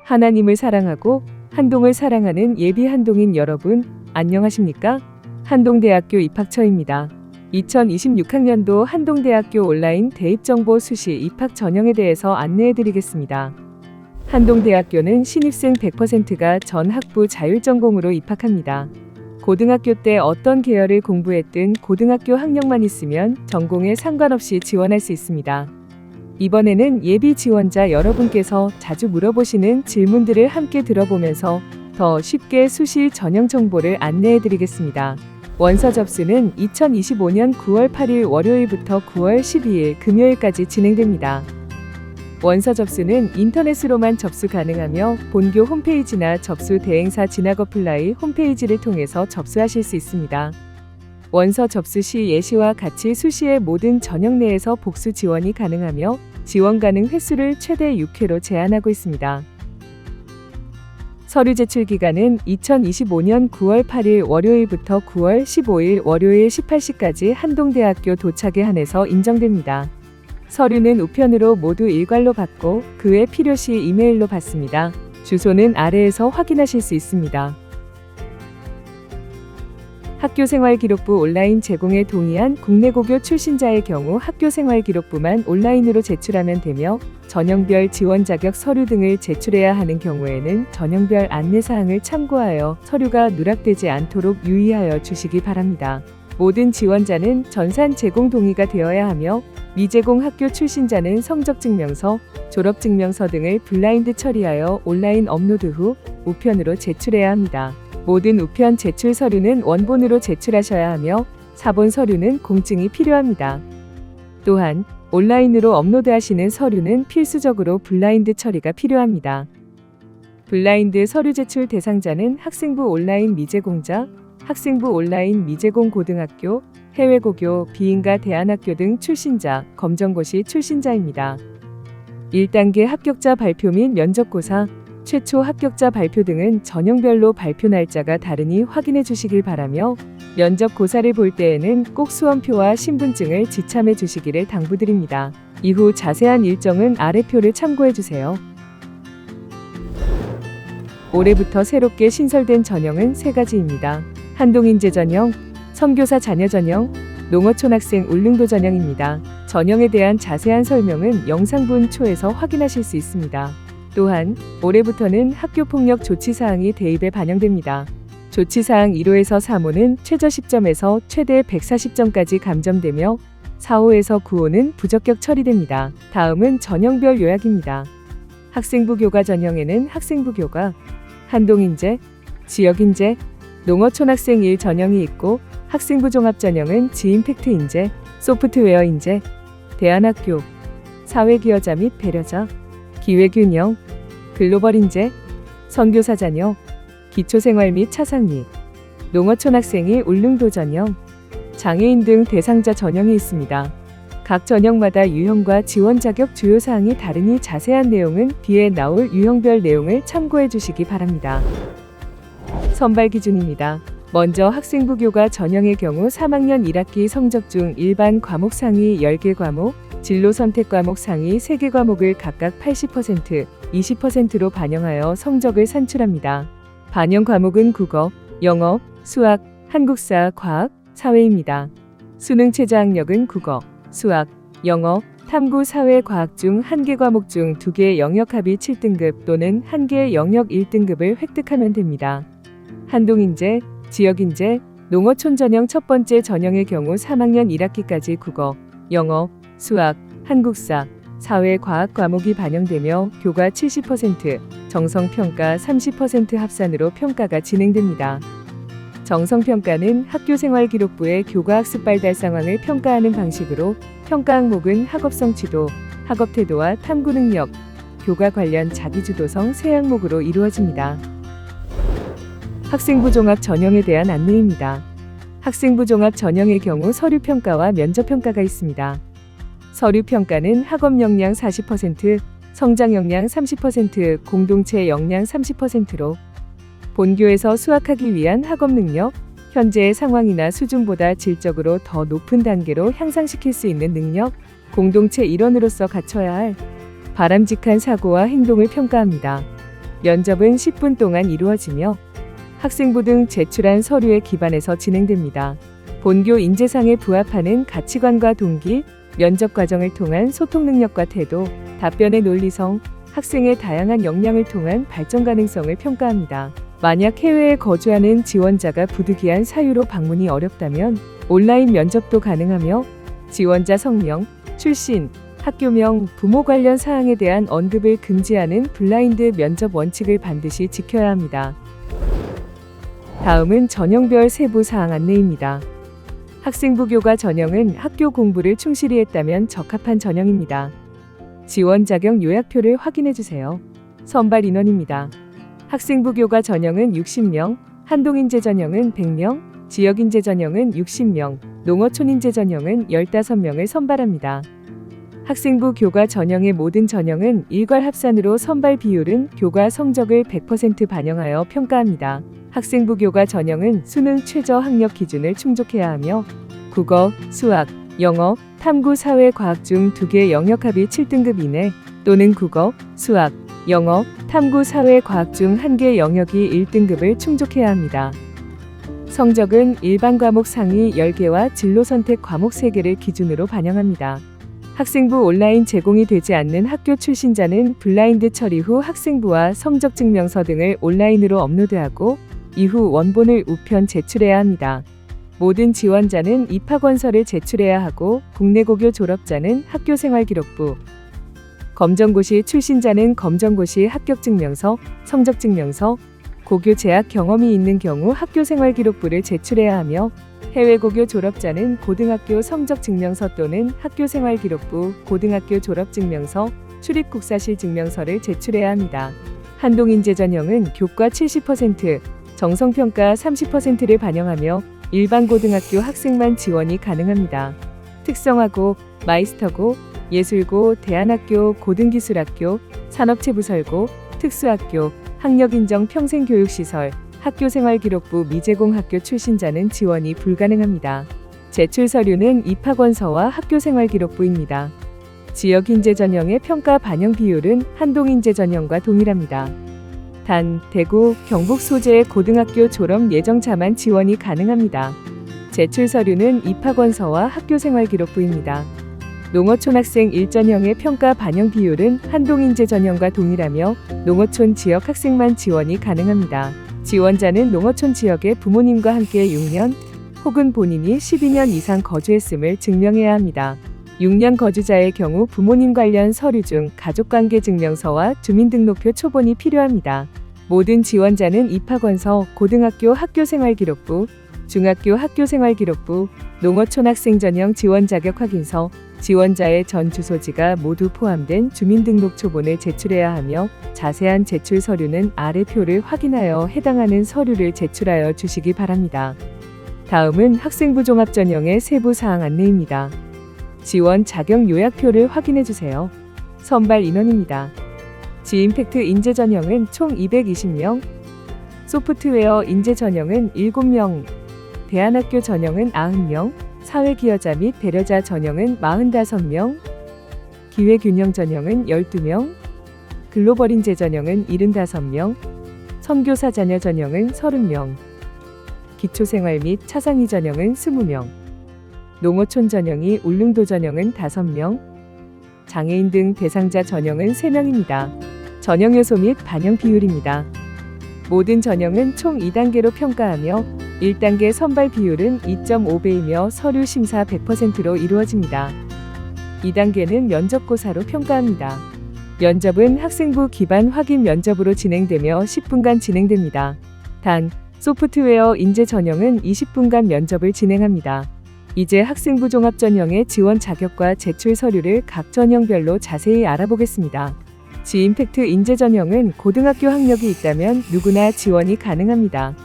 하나님을 사랑하고 한동을 사랑하는 예비 한동인 여러분, 안녕하십니까? 한동대학교 입학처입니다. 2026학년도 한동대학교 온라인 대입정보 수시 입학 전형에 대해서 안내해드리겠습니다. 한동대학교는 신입생 100%가 전 학부 자율전공으로 입학합니다. 고등학교 때 어떤 계열을 공부했든 고등학교 학력만 있으면 전공에 상관없이 지원할 수 있습니다. 이번에는 예비 지원자 여러분께서 자주 물어보시는 질문들을 함께 들어보면서 더 쉽게 수시 전형 정보를 안내해드리겠습니다. 원서 접수는 2025년 9월 8일 월요일부터 9월 12일 금요일까지 진행됩니다. 원서 접수는 인터넷으로만 접수 가능하며 본교 홈페이지나 접수 대행사 진학어플라이 홈페이지를 통해서 접수하실 수 있습니다. 원서 접수 시 예시와 같이 수시의 모든 전형 내에서 복수 지원이 가능하며 지원 가능 횟수를 최대 6회로 제한하고 있습니다. 서류 제출 기간은 2025년 9월 8일 월요일부터 9월 15일 월요일 18시까지 한동대학교 도착에 한해서 인정됩니다. 서류는 우편으로 모두 일괄로 받고 그 외 필요시 이메일로 받습니다. 주소는 아래에서 확인하실 수 있습니다. 학교생활기록부 온라인 제공에 동의한 국내고교 출신자의 경우 학교생활기록부만 온라인으로 제출하면 되며 전형별 지원 자격 서류 등을 제출해야 하는 경우에는 전형별 안내사항을 참고하여 서류가 누락되지 않도록 유의하여 주시기 바랍니다. 모든 지원자는 전산 제공 동의가 되어야 하며 미제공 학교 출신자는 성적증명서, 졸업증명서 등을 블라인드 처리하여 온라인 업로드 후 우편으로 제출해야 합니다. 모든 우편 제출 서류는 원본으로 제출하셔야 하며 사본 서류는 공증이 필요합니다. 또한 온라인으로 업로드하시는 서류는 필수적으로 블라인드 처리가 필요합니다. 블라인드 서류 제출 대상자는 학생부 온라인 미제공자, 학생부 온라인 미제공 고등학교, 해외고교, 비인가 대안학교 등 출신자, 검정고시 출신자입니다. 1단계 합격자 발표 및 면접고사, 최초 합격자 발표 등은 전형별로 발표 날짜가 다르니 확인해 주시길 바라며 면접고사를 볼 때에는 꼭 수험표와 신분증을 지참해 주시기를 당부드립니다. 이후 자세한 일정은 아래 표를 참고해 주세요. 올해부터 새롭게 신설된 전형은 3가지입니다. 한동인재 전형, 선교사 자녀 전형, 농어촌 학생 울릉도 전형입니다. 전형에 대한 자세한 설명은 영상분 초에서 확인하실 수 있습니다. 또한 올해부터는 학교폭력 조치사항이 대입에 반영됩니다. 조치사항 1호에서 3호는 최저 10점에서 최대 140점까지 감점되며 4호에서 9호는 부적격 처리됩니다. 다음은 전형별 요약입니다. 학생부 교과 전형에는 학생부 교과, 한동인재, 지역인재, 농어촌 학생 1 전형이 있고 학생부 종합 전형은 지임팩트 인재, 소프트웨어 인재, 대안학교, 사회기여자 및 배려자, 기회균형, 글로벌 인재, 선교사 자녀, 기초생활 및 차상위, 농어촌 학생이 울릉도 전형, 장애인 등 대상자 전형이 있습니다. 각 전형마다 유형과 지원 자격 주요 사항이 다르니 자세한 내용은 뒤에 나올 유형별 내용을 참고해 주시기 바랍니다. 선발 기준입니다. 먼저 학생부 교과 전형의 경우 3학년 1학기 성적 중 일반 과목 상위 10개 과목, 진로 선택 과목 상위 3개 과목을 각각 80%, 20%로 반영하여 성적을 산출합니다. 반영 과목은 국어, 영어, 수학, 한국사, 과학, 사회입니다. 수능 최저학력은 국어, 수학, 영어, 탐구, 사회, 과학 중 1개 과목 중 2개 영역 합이 7등급 또는 1개 영역 1등급을 획득하면 됩니다. 한동인재, 지역인재, 농어촌 전형 첫 번째 전형의 경우 3학년 1학기까지 국어, 영어, 수학, 한국사, 사회, 과학 과목이 반영되며 교과 70%, 정성평가 30% 합산으로 평가가 진행됩니다. 정성평가는 학교생활기록부의 교과학습 발달 상황을 평가하는 방식으로 평가 항목은 학업성취도, 학업태도와 탐구능력, 교과 관련 자기주도성 3항목으로 이루어집니다. 학생부 종합 전형에 대한 안내입니다. 학생부 종합 전형의 경우 서류평가와 면접평가가 있습니다. 서류평가는 학업 역량 40%, 성장 역량 30%, 공동체 역량 30%로 본교에서 수학하기 위한 학업 능력, 현재의 상황이나 수준보다 질적으로 더 높은 단계로 향상시킬 수 있는 능력, 공동체 일원으로서 갖춰야 할 바람직한 사고와 행동을 평가합니다. 면접은 10분 동안 이루어지며 학생부 등 제출한 서류에 기반해서 진행됩니다. 본교 인재상에 부합하는 가치관과 동기, 면접 과정을 통한 소통 능력과 태도, 답변의 논리성, 학생의 다양한 역량을 통한 발전 가능성을 평가합니다. 만약 해외에 거주하는 지원자가 부득이한 사유로 방문이 어렵다면 온라인 면접도 가능하며 지원자 성명, 출신, 학교명, 부모 관련 사항에 대한 언급을 금지하는 블라인드 면접 원칙을 반드시 지켜야 합니다. 다음은 전형별 세부 사항 안내입니다. 학생부 교과 전형은 학교 공부를 충실히 했다면 적합한 전형입니다. 지원 자격 요약표를 확인해 주세요. 선발 인원입니다. 학생부 교과 전형은 60명, 한동인재 전형은 100명, 지역인재 전형은 60명, 농어촌인재 전형은 15명을 선발합니다. 학생부 교과 전형의 모든 전형은 일괄 합산으로 선발 비율은 교과 성적을 100% 반영하여 평가합니다. 학생부 교과 전형은 수능 최저 학력 기준을 충족해야 하며 국어, 수학, 영어, 탐구, 사회, 과학 중 2개 영역합이 7등급 이내 또는 국어, 수학, 영어, 탐구, 사회, 과학 중 1개 영역이 1등급을 충족해야 합니다. 성적은 일반 과목 상위 10개와 진로 선택 과목 3개를 기준으로 반영합니다. 학생부 온라인 제공이 되지 않는 학교 출신자는 블라인드 처리 후 학생부와 성적 증명서 등을 온라인으로 업로드하고 이후 원본을 우편 제출해야 합니다. 모든 지원자는 입학원서를 제출해야 하고 국내고교 졸업자는 학교생활기록부, 검정고시 출신자는 검정고시 합격증명서, 성적증명서, 고교 재학 경험이 있는 경우 학교생활기록부를 제출해야 하며 해외고교 졸업자는 고등학교 성적증명서 또는 학교생활기록부, 고등학교 졸업증명서, 출입국사실 증명서를 제출해야 합니다. 한동인재 전형은 교과 70%, 정성평가 30%를 반영하며 일반 고등학교 학생만 지원이 가능합니다. 특성화고, 마이스터고, 예술고, 대안학교, 고등기술학교, 산업체부설고, 특수학교, 학력인정 평생교육시설, 학교생활기록부 미제공학교 출신자는 지원이 불가능합니다. 제출 서류는 입학원서와 학교생활기록부입니다. 지역인재 전형의 평가 반영 비율은 한동인재 전형과 동일합니다. 단, 대구, 경북 소재의 고등학교 졸업 예정자만 지원이 가능합니다. 제출 서류는 입학원서와 학교생활기록부입니다. 농어촌 학생 1전형의 평가 반영 비율은 한동인재 전형과 동일하며 농어촌 지역 학생만 지원이 가능합니다. 지원자는 농어촌 지역의 부모님과 함께 6년 혹은 본인이 12년 이상 거주했음을 증명해야 합니다. 6년 거주자의 경우 부모님 관련 서류 중 가족관계 증명서와 주민등록표 초본이 필요합니다. 모든 지원자는 입학원서, 고등학교 학교생활기록부, 중학교 학교생활기록부, 농어촌 학생 전형 지원 자격 확인서, 지원자의 전 주소지가 모두 포함된 주민등록 초본을 제출해야 하며 자세한 제출 서류는 아래 표를 확인하여 해당하는 서류를 제출하여 주시기 바랍니다. 다음은 학생부 종합 전형의 세부 사항 안내입니다. 지원 자격 요약표를 확인해 주세요. 선발 인원입니다. 지임팩트 인재 전형은 총 220명, 소프트웨어 인재 전형은 7명, 대안학교 전형은 90명, 사회기여자 및 배려자 전형은 45명, 기회균형 전형은 12명, 글로벌 인재 전형은 75명, 선교사 자녀 전형은 30명, 기초생활 및 차상위 전형은 20명, 농어촌 전형이 울릉도 전형은 5명, 장애인 등 대상자 전형은 3명입니다. 전형 요소 및 반영 비율입니다. 모든 전형은 총 2단계로 평가하며 1단계 선발 비율은 2.5배이며 서류 심사 100%로 이루어집니다. 2단계는 면접고사로 평가합니다. 면접은 학생부 기반 확인 면접으로 진행되며 10분간 진행됩니다. 단, 소프트웨어 인재 전형은 20분간 면접을 진행합니다. 이제 학생부 종합 전형의 지원 자격과 제출 서류를 각 전형별로 자세히 알아보겠습니다. 지임팩트 인재 전형은 고등학교 학력이 있다면 누구나 지원이 가능합니다.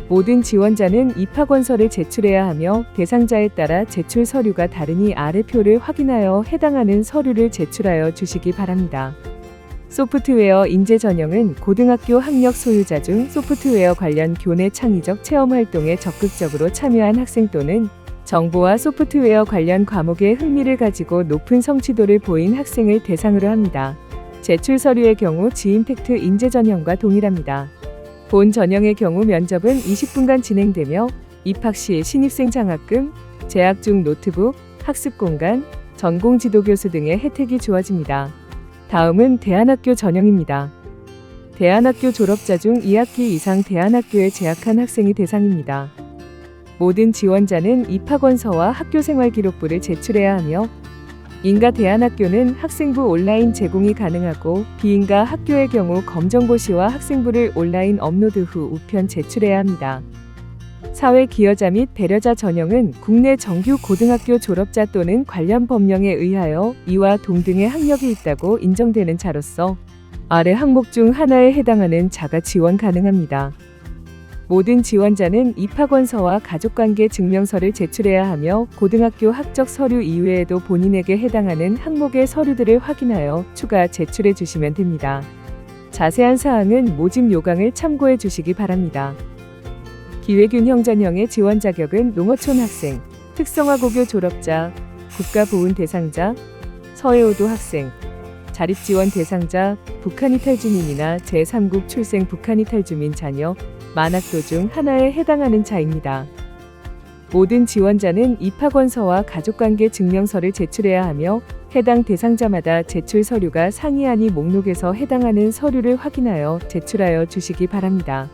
모든 지원자는 입학원서를 제출해야 하며 대상자에 따라 제출 서류가 다르니 아래 표를 확인하여 해당하는 서류를 제출하여 주시기 바랍니다. 소프트웨어 인재 전형은 고등학교 학력 소유자 중 소프트웨어 관련 교내 창의적 체험 활동에 적극적으로 참여한 학생 또는 정보와 소프트웨어 관련 과목에 흥미를 가지고 높은 성취도를 보인 학생을 대상으로 합니다. 제출 서류의 경우 지임팩트 인재 전형과 동일합니다. 본 전형의 경우 면접은 20분간 진행되며 입학 시 신입생 장학금, 재학 중 노트북, 학습 공간, 전공 지도 교수 등의 혜택이 주어집니다. 다음은 대안학교 전형입니다. 대안학교 졸업자 중 2학기 이상 대안학교에 재학한 학생이 대상입니다. 모든 지원자는 입학원서와 학교생활기록부를 제출해야 하며 인가 대안학교는 학생부 온라인 제공이 가능하고 비인가 학교의 경우 검정고시와 학생부를 온라인 업로드 후 우편 제출해야 합니다. 사회기여자 및 배려자 전형은 국내 정규 고등학교 졸업자 또는 관련 법령에 의하여 이와 동등의 학력이 있다고 인정되는 자로서 아래 항목 중 하나에 해당하는 자가 지원 가능합니다. 모든 지원자는 입학원서와 가족관계 증명서를 제출해야 하며 고등학교 학적 서류 이외에도 본인에게 해당하는 항목의 서류들을 확인하여 추가 제출해 주시면 됩니다. 자세한 사항은 모집 요강을 참고해 주시기 바랍니다. 기회균형 전형의 지원 자격은 농어촌 학생, 특성화고교 졸업자, 국가보훈 대상자, 서해오도 학생, 자립지원 대상자, 북한 이탈 주민이나 제3국 출생 북한 이탈 주민 자녀, 만학도 중 하나에 해당하는 자입니다. 모든 지원자는 입학원서와 가족관계 증명서를 제출해야 하며 해당 대상자마다 제출 서류가 상이하니 목록에서 해당하는 서류를 확인하여 제출하여 주시기 바랍니다.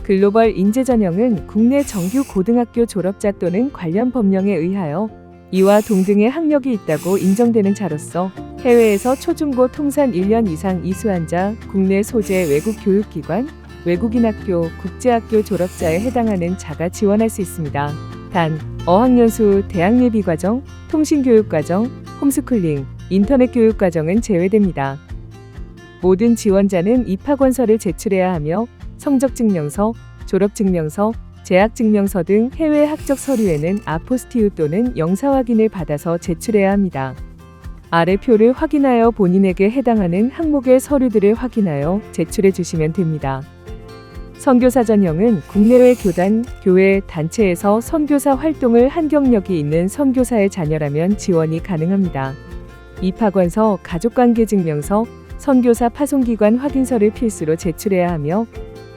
글로벌 인재 전형은 국내 정규 고등학교 졸업자 또는 관련 법령에 의하여 이와 동등의 학력이 있다고 인정되는 자로서 해외에서 초중고 통산 1년 이상 이수한 자, 국내 소재 외국 교육기관, 외국인 학교, 국제학교 졸업자에 해당하는 자가 지원할 수 있습니다. 단, 어학연수, 대학예비과정, 통신교육과정, 홈스쿨링, 인터넷 교육과정은 제외됩니다. 모든 지원자는 입학원서를 제출해야 하며 성적증명서, 졸업증명서, 재학증명서 등 해외 학적 서류에는 아포스티유 또는 영사 확인을 받아서 제출해야 합니다. 아래 표를 확인하여 본인에게 해당하는 항목의 서류들을 확인하여 제출해 주시면 됩니다. 선교사 전형은 국내외 교단, 교회, 단체에서 선교사 활동을 한 경력이 있는 선교사의 자녀라면 지원이 가능합니다. 입학원서, 가족관계증명서, 선교사 파송기관 확인서를 필수로 제출해야 하며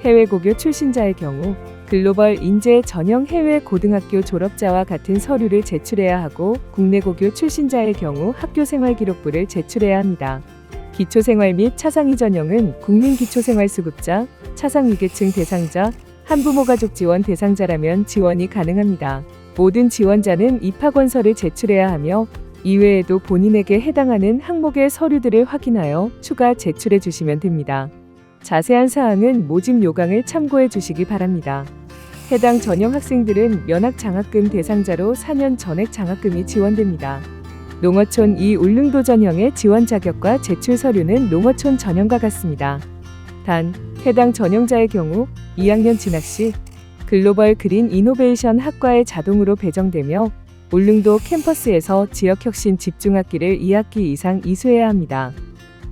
해외 고교 출신자의 경우 글로벌 인재 전형 해외 고등학교 졸업자와 같은 서류를 제출해야 하고 국내 고교 출신자의 경우 학교생활기록부를 제출해야 합니다. 기초생활 및 차상위 전형은 국민기초생활수급자, 차상위계층 대상자, 한부모 가족 지원 대상자라면 지원이 가능합니다. 모든 지원자는 입학원서를 제출해야 하며 이외에도 본인에게 해당하는 항목의 서류들을 확인하여 추가 제출해 주시면 됩니다. 자세한 사항은 모집 요강을 참고해 주시기 바랍니다. 해당 전형 학생들은 면학 장학금 대상자로 4년 전액 장학금이 지원됩니다. 농어촌 이 울릉도 전형의 지원 자격과 제출 서류는 농어촌 전형과 같습니다. 단, 해당 전형자의 경우 2학년 진학 시 글로벌 그린 이노베이션 학과에 자동으로 배정되며 울릉도 캠퍼스에서 지역혁신 집중학기를 2학기 이상 이수해야 합니다.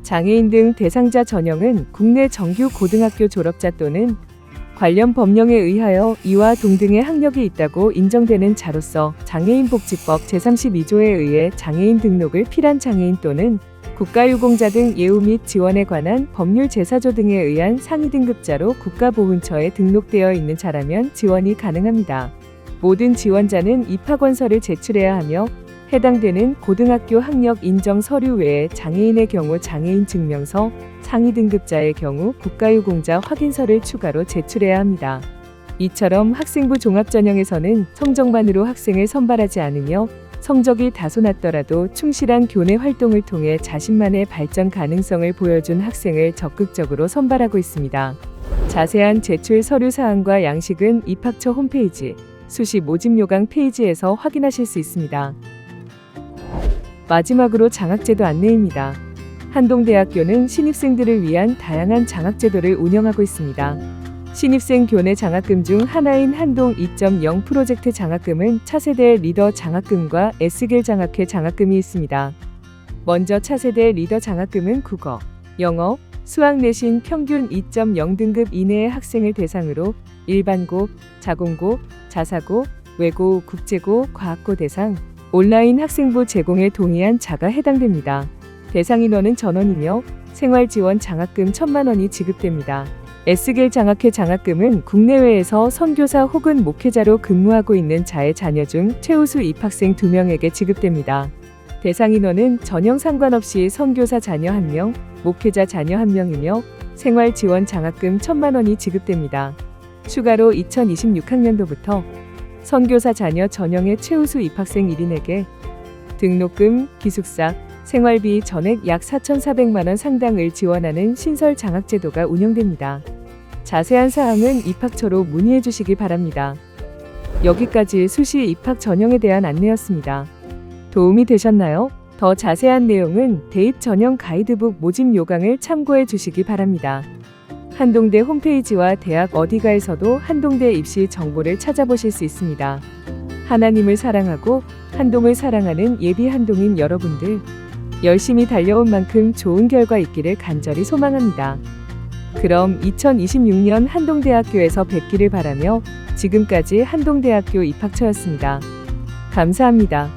장애인 등 대상자 전형은 국내 정규 고등학교 졸업자 또는 관련 법령에 의하여 이와 동등의 학력이 있다고 인정되는 자로서 장애인복지법 제32조에 의해 장애인 등록을 필한 장애인 또는 국가유공자 등 예우 및 지원에 관한 법률 제4조 등에 의한 상위 등급자로 국가보훈처에 등록되어 있는 자라면 지원이 가능합니다. 모든 지원자는 입학원서를 제출해야 하며 해당되는 고등학교 학력 인정 서류 외에 장애인의 경우 장애인 증명서, 상위 등급자의 경우 국가유공자 확인서를 추가로 제출해야 합니다. 이처럼 학생부 종합전형에서는 성적만으로 학생을 선발하지 않으며 성적이 다소 낮더라도 충실한 교내 활동을 통해 자신만의 발전 가능성을 보여준 학생을 적극적으로 선발하고 있습니다. 자세한 제출 서류 사항과 양식은 입학처 홈페이지, 수시 모집 요강 페이지에서 확인하실 수 있습니다. 마지막으로 장학제도 안내입니다. 한동대학교는 신입생들을 위한 다양한 장학제도를 운영하고 있습니다. 신입생 교내 장학금 중 하나인 한동 2.0 프로젝트 장학금은 차세대 리더 장학금과 S길 장학회 장학금이 있습니다. 먼저 차세대 리더 장학금은 국어, 영어, 수학 내신 평균 2.0 등급 이내의 학생을 대상으로 일반고, 자공고, 자사고, 외고, 국제고, 과학고 대상, 온라인 학생부 제공에 동의한 자가 해당됩니다. 대상 인원은 전원이며 생활지원 장학금 1,000만 원이 지급됩니다. S길 장학회 장학금은 국내외에서 선교사 혹은 목회자로 근무하고 있는 자의 자녀 중 최우수 입학생 2명에게 지급됩니다. 대상 인원은 전형 상관없이 선교사 자녀 1명, 목회자 자녀 1명이며 생활지원 장학금 1,000만 원이 지급됩니다. 추가로 2026학년도부터 선교사 자녀 전형의 최우수 입학생 1인에게 등록금, 기숙사, 생활비 전액 약 4,400만 원 상당을 지원하는 신설 장학 제도가 운영됩니다. 자세한 사항은 입학처로 문의해 주시기 바랍니다. 여기까지 수시 입학 전형에 대한 안내였습니다. 도움이 되셨나요? 더 자세한 내용은 대입 전형 가이드북 모집 요강을 참고해 주시기 바랍니다. 한동대 홈페이지와 대학 어디가에서도 한동대 입시 정보를 찾아보실 수 있습니다. 하나님을 사랑하고 한동을 사랑하는 예비 한동인 여러분들, 열심히 달려온 만큼 좋은 결과 있기를 간절히 소망합니다. 그럼 2026년 한동대학교에서 뵙기를 바라며 지금까지 한동대학교 입학처였습니다. 감사합니다.